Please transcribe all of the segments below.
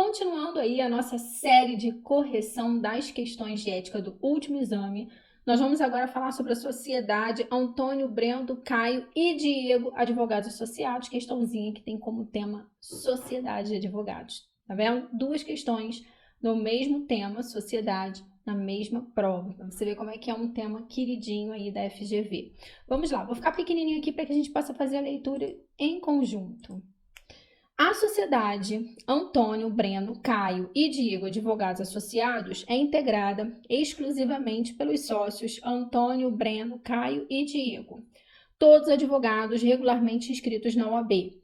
Continuando aí a nossa série de correção das questões de ética do último exame, nós vamos agora falar sobre a sociedade Antônio, Brendo, Caio e Diego, advogados associados, questãozinha que tem como tema sociedade de advogados. Tá vendo? Duas questões no mesmo tema, sociedade, na mesma prova. Pra você ver como é que é um tema queridinho aí da FGV. Vamos lá, vou ficar pequenininho aqui para que a gente possa fazer a leitura em conjunto. A sociedade Antônio, Breno, Caio e Diego Advogados Associados é integrada exclusivamente pelos sócios Antônio, Breno, Caio e Diego, todos advogados regularmente inscritos na OAB.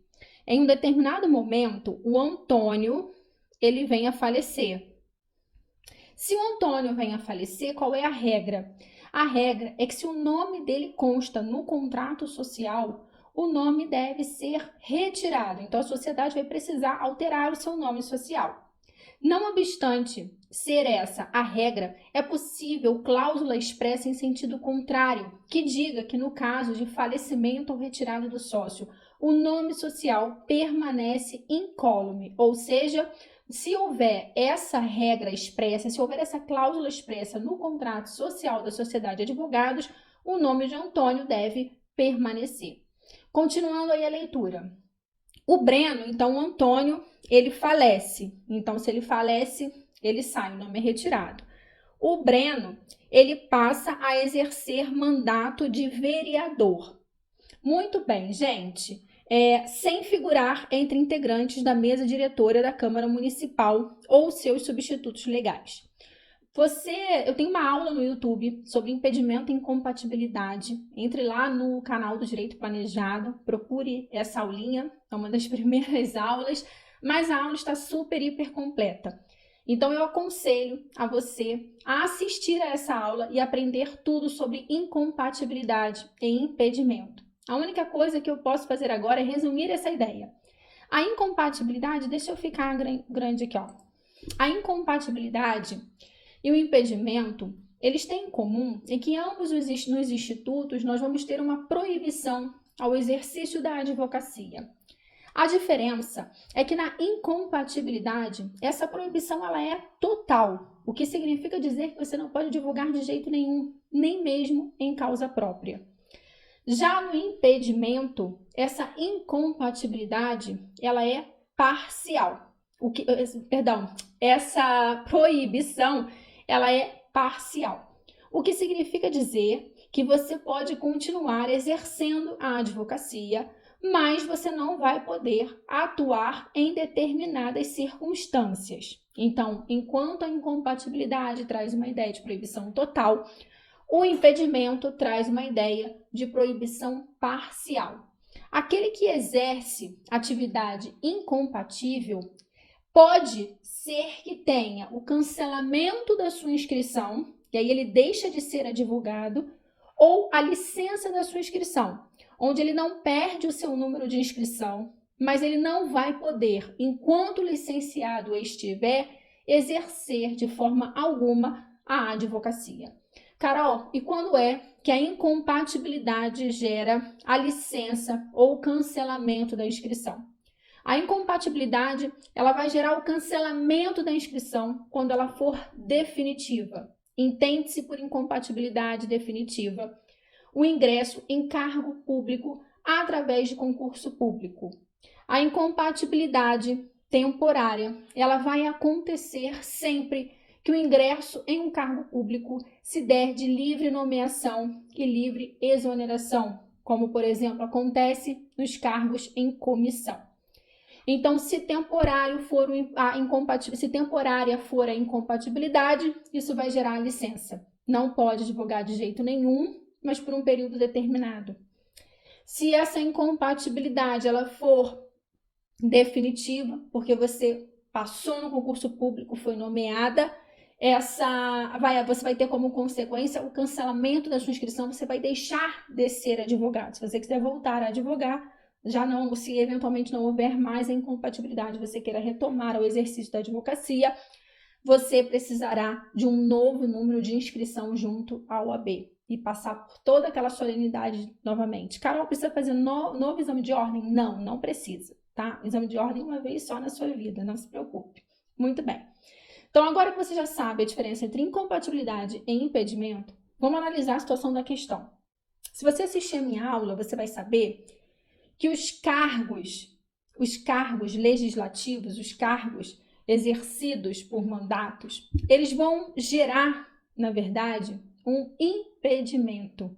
Em um determinado momento, o Antônio ele vem a falecer. Se o Antônio vem a falecer, qual é a regra? A regra é que se o nome dele consta no contrato social, o nome deve ser retirado. Então, a sociedade vai precisar alterar o seu nome social. Não obstante ser essa a regra, é possível cláusula expressa em sentido contrário, que diga que no caso de falecimento ou retirada do sócio, o nome social permanece incólume, ou seja, se houver essa regra expressa, se houver essa cláusula expressa no contrato social da sociedade de advogados, o nome de Antônio deve permanecer. Continuando aí a leitura. O Breno, então o Antônio, ele falece. Então, se ele falece, ele sai, o nome é retirado. O Breno, ele passa a exercer mandato de vereador. Muito bem, gente. Sem figurar entre integrantes da mesa diretora da Câmara Municipal ou seus substitutos legais. Eu tenho uma aula no YouTube sobre impedimento e incompatibilidade. Entre lá no canal do Direito Planejado, procure essa aulinha, é uma das primeiras aulas, mas a aula está super, hiper completa. Então, eu aconselho a você a assistir a essa aula e aprender tudo sobre incompatibilidade e impedimento. A única coisa que eu posso fazer agora é resumir essa ideia. A incompatibilidade, deixa eu ficar grande aqui, ó. A incompatibilidade e o impedimento, eles têm em comum em que ambos nos institutos nós vamos ter uma proibição ao exercício da advocacia. A diferença é que na incompatibilidade, essa proibição ela é total, o que significa dizer que você não pode divulgar de jeito nenhum, nem mesmo em causa própria. Já no impedimento, essa incompatibilidade ela é parcial. Essa proibição ela é parcial, o que significa dizer que você pode continuar exercendo a advocacia, mas você não vai poder atuar em determinadas circunstâncias. Então, enquanto a incompatibilidade traz uma ideia de proibição total, o impedimento traz uma ideia de proibição parcial. Aquele que exerce atividade incompatível pode ser que tenha o cancelamento da sua inscrição, e aí ele deixa de ser advogado, ou a licença da sua inscrição, onde ele não perde o seu número de inscrição, mas ele não vai poder, enquanto licenciado estiver, exercer de forma alguma a advocacia. Carol, e quando é que a incompatibilidade gera a licença ou o cancelamento da inscrição? A incompatibilidade, ela vai gerar o cancelamento da inscrição quando ela for definitiva. Entende-se por incompatibilidade definitiva o ingresso em cargo público através de concurso público. A incompatibilidade temporária, ela vai acontecer sempre que o ingresso em um cargo público se der de livre nomeação e livre exoneração, como, por exemplo, acontece nos cargos em comissão. Então, se temporária for a incompatibilidade, isso vai gerar a licença. Não pode advogar de jeito nenhum, mas por um período determinado. Se essa incompatibilidade ela for definitiva, porque você passou no concurso público, foi nomeada, você vai ter como consequência o cancelamento da sua inscrição, você vai deixar de ser advogado. Se você quiser voltar a advogar, se eventualmente não houver mais a incompatibilidade, você queira retomar o exercício da advocacia, você precisará de um novo número de inscrição junto à OAB e passar por toda aquela solenidade novamente. Carol, precisa fazer novo exame de ordem? Não, não precisa, tá? Exame de ordem uma vez só na sua vida, não se preocupe. Muito bem. Então, agora que você já sabe a diferença entre incompatibilidade e impedimento, vamos analisar a situação da questão. Se você assistir a minha aula, você vai saber que os cargos legislativos, os cargos exercidos por mandatos, eles vão gerar, na verdade, um impedimento.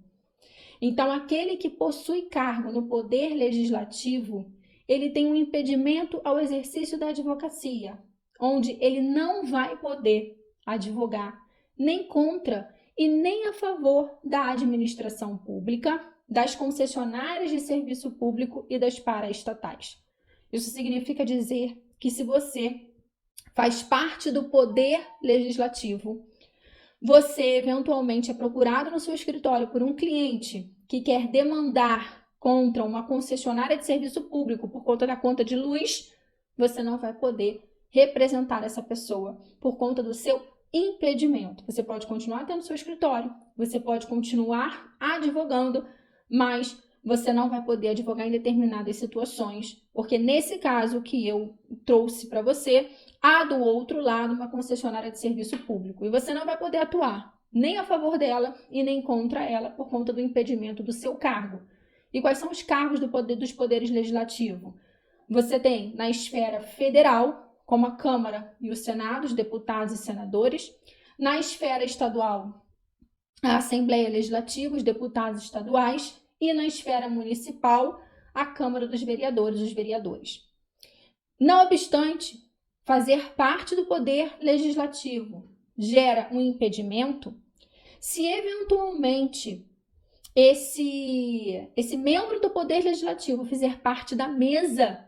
Então, aquele que possui cargo no poder legislativo, ele tem um impedimento ao exercício da advocacia, onde ele não vai poder advogar nem contra e nem a favor da administração pública, das concessionárias de serviço público e das paraestatais. Isso significa dizer que se você faz parte do poder legislativo, você eventualmente é procurado no seu escritório por um cliente que quer demandar contra uma concessionária de serviço público por conta da conta de luz, você não vai poder representar essa pessoa por conta do seu impedimento. Você pode continuar tendo seu escritório, você pode continuar advogando, mas você não vai poder advogar em determinadas situações, porque nesse caso que eu trouxe para você, há do outro lado uma concessionária de serviço público e você não vai poder atuar nem a favor dela e nem contra ela por conta do impedimento do seu cargo. E quais são os cargos dos poderes legislativos? Você tem na esfera federal, como a Câmara e o Senado, os deputados e senadores. Na esfera estadual, a Assembleia Legislativa, os deputados estaduais. E na esfera municipal, a Câmara dos Vereadores, os vereadores. Não obstante, fazer parte do poder legislativo gera um impedimento, se eventualmente esse membro do poder legislativo fizer parte da mesa,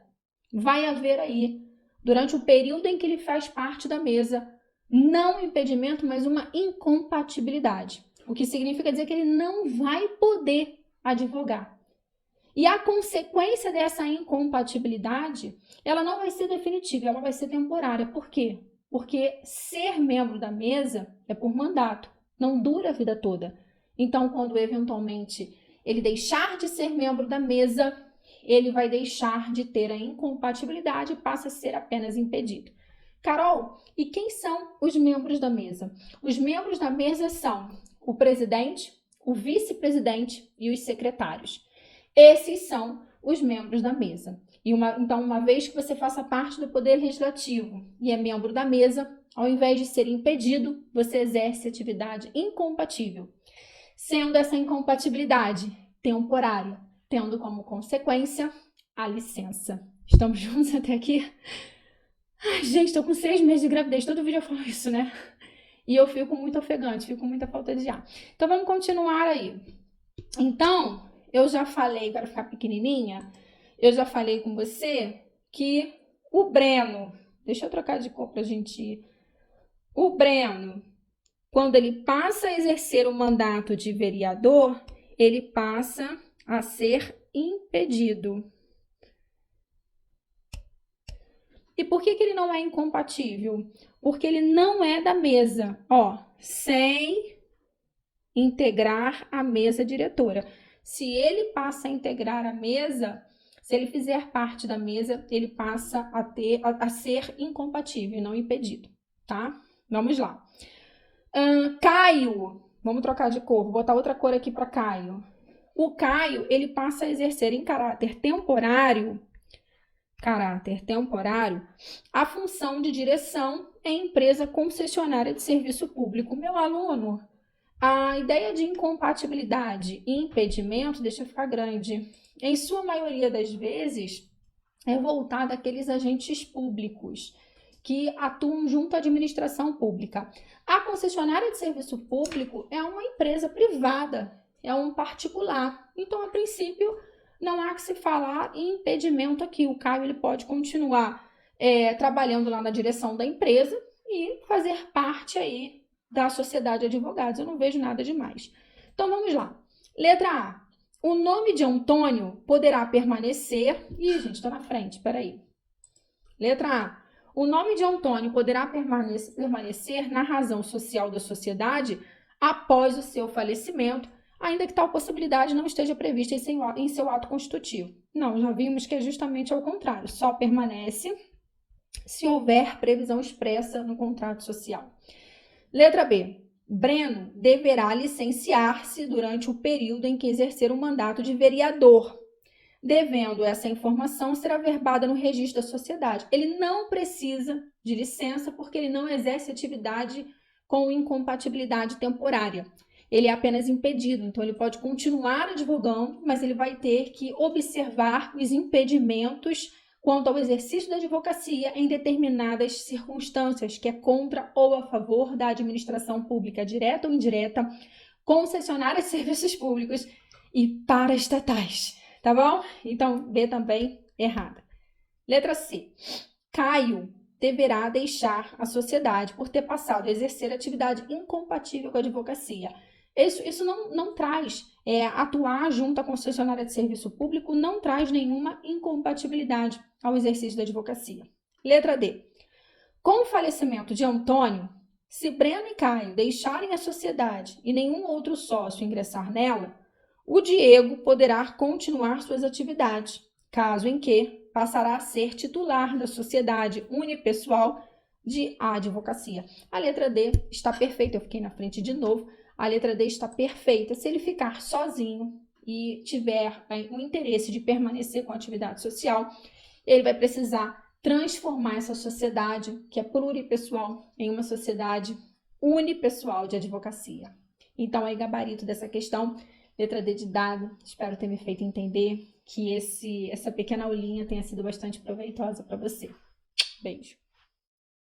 vai haver aí, durante o período em que ele faz parte da mesa, não um impedimento, mas uma incompatibilidade. O que significa dizer que ele não vai poder advogar. E a consequência dessa incompatibilidade, ela não vai ser definitiva, ela vai ser temporária. Por quê? Porque ser membro da mesa é por mandato, não dura a vida toda. Então, quando eventualmente ele deixar de ser membro da mesa, ele vai deixar de ter a incompatibilidade e passa a ser apenas impedido. Carol, e quem são os membros da mesa? Os membros da mesa são o presidente, o vice-presidente e os secretários. Esses são os membros da mesa. Então, uma vez que você faça parte do Poder Legislativo e é membro da mesa, ao invés de ser impedido, você exerce atividade incompatível, sendo essa incompatibilidade temporária, tendo como consequência a licença. Estamos juntos até aqui? Ai, gente, estou com 6 meses de gravidez, todo vídeo eu falo isso, né? E eu fico muito ofegante, fico com muita falta de ar. Então, vamos continuar aí. Então, eu já falei, para ficar pequenininha, eu já falei com você que o Breno, deixa eu trocar de cor para a gente ir. O Breno, quando ele passa a exercer o mandato de vereador, ele passa a ser impedido. E por que ele não é incompatível? Porque ele não é da mesa, sem integrar a mesa diretora. Se ele passa a integrar a mesa, se ele fizer parte da mesa, ele passa a ser incompatível e não impedido, tá? Vamos lá. Caio, vamos trocar de cor, vou botar outra cor aqui para Caio. O Caio, ele passa a exercer em caráter temporário, a função de direção em empresa concessionária de serviço público. Meu aluno, a ideia de incompatibilidade e impedimento, deixa eu ficar grande, em sua maioria das vezes é voltada àqueles agentes públicos que atuam junto à administração pública. A concessionária de serviço público é uma empresa privada, é um particular. Então, a princípio, não há que se falar em impedimento aqui. O Caio ele pode continuar trabalhando lá na direção da empresa e fazer parte aí da sociedade de advogados. Eu não vejo nada demais. Então, vamos lá. Letra A. O nome de Antônio poderá permanecer... Ih, gente, está na frente, peraí. Letra A. O nome de Antônio poderá permanecer na razão social da sociedade após o seu falecimento, ainda que tal possibilidade não esteja prevista em seu ato constitutivo. Não, já vimos que é justamente ao contrário. Só permanece se houver previsão expressa no contrato social. Letra B. Breno deverá licenciar-se durante o período em que exercer o mandato de vereador, devendo essa informação ser averbada no registro da sociedade. Ele não precisa de licença porque ele não exerce atividade com incompatibilidade temporária. Ele é apenas impedido, então ele pode continuar advogando, mas ele vai ter que observar os impedimentos quanto ao exercício da advocacia em determinadas circunstâncias, que é contra ou a favor da administração pública, direta ou indireta, concessionárias de serviços públicos e paraestatais. Tá bom? Então, B também errada. Letra C. Caio deverá deixar a sociedade por ter passado a exercer atividade incompatível com a advocacia. Isso não traz, atuar junto à concessionária de serviço público não traz nenhuma incompatibilidade ao exercício da advocacia. Letra D. Com o falecimento de Antônio, se Breno e Caio deixarem a sociedade e nenhum outro sócio ingressar nela, o Diego poderá continuar suas atividades, caso em que passará a ser titular da sociedade unipessoal de advocacia. A letra D está perfeita, eu fiquei na frente de novo. A letra D está perfeita se ele ficar sozinho e tiver o interesse de permanecer com a atividade social, ele vai precisar transformar essa sociedade, que é pluripessoal, em uma sociedade unipessoal de advocacia. Então, aí, gabarito dessa questão, letra D de dado. Espero ter me feito entender que essa pequena aulinha tenha sido bastante proveitosa para você. Beijo.